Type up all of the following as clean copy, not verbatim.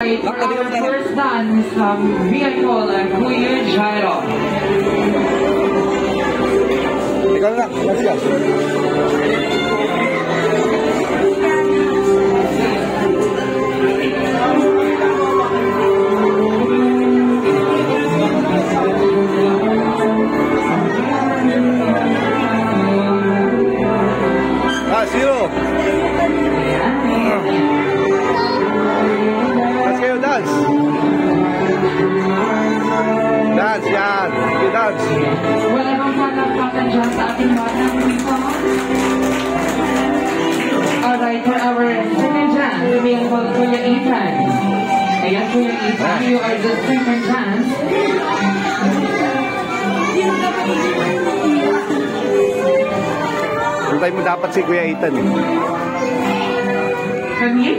Our first dance vehicle Kuya Jairo. Ikaw na, let's go. Zero. Let's go dance. Dance, yan. You dance. Wala bang palakpakan dyan sa ating batang dito? Alright, for our second dance, vehicle Kuya Ethan. Ayan, Kuya Ethan, you are the second dance. Antay mo dapat si Kuya Ethan eh. Kami?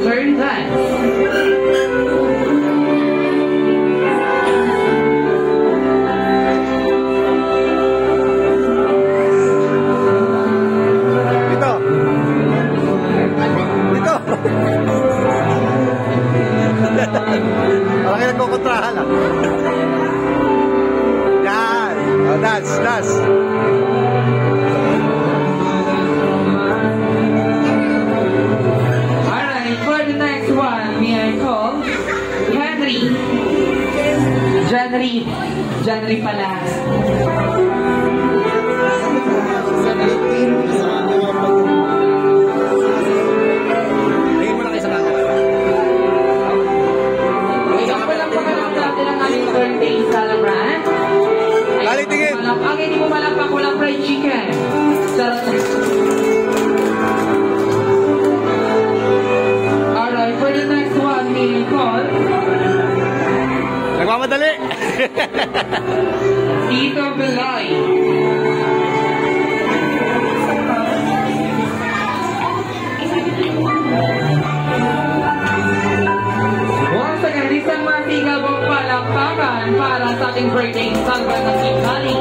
Third dance. Dito. Dito. Parang nagkukontrahan ah. Yan. Oh, dance, dance. January pala. Tingin mo na kayo sa bata. Isang palakpakan natin ang ating birthday celebrant. Lali, tingin. Ang hindi mo malakpak, walang fried chicken. Alright, for the next one, we call Nagmamadali. Tito Belay. Once again, isang matigabong palakpakan para sa ating birthday celebrant ng Team Honey.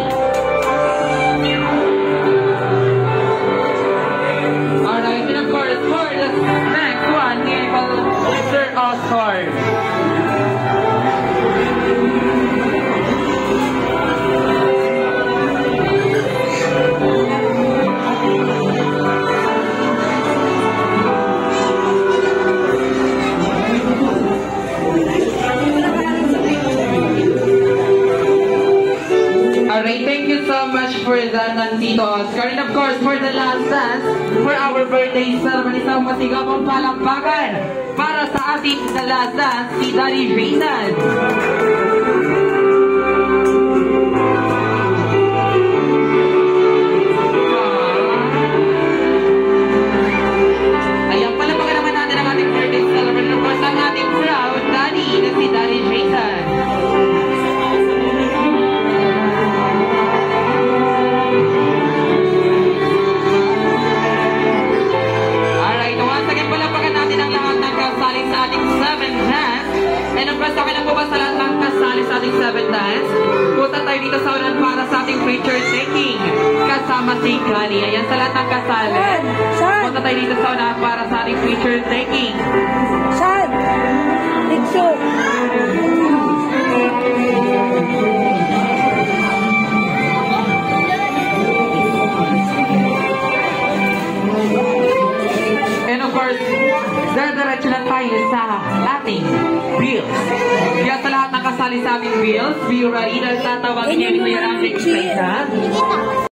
Alright, and of course, for the next one, we call Mr. Oscar. Alright, thank you so much for that, Tito Oscar. And of course, for the last dance, for our birthday ceremony, isang matigabong palakpakan para sa ating the last dance, si Daddy Jason. Ayan, palakpakan naman natin ang ating birthday ceremony. And of course, ang ating proud daddy na si Daddy Jason. Punta tayo dito sa unan para sa ating picture taking kasama si Kani. Ayan sa lahat ng kasali. Punta tayo dito sa unan para sa ating picture taking. Saan? Picture. And of course, dadiretso na tayo sa ating reels. Kaya sa lahat ng kasali sa ating reels, be ready na tatawagin niya ni Kuya Ramsey Express.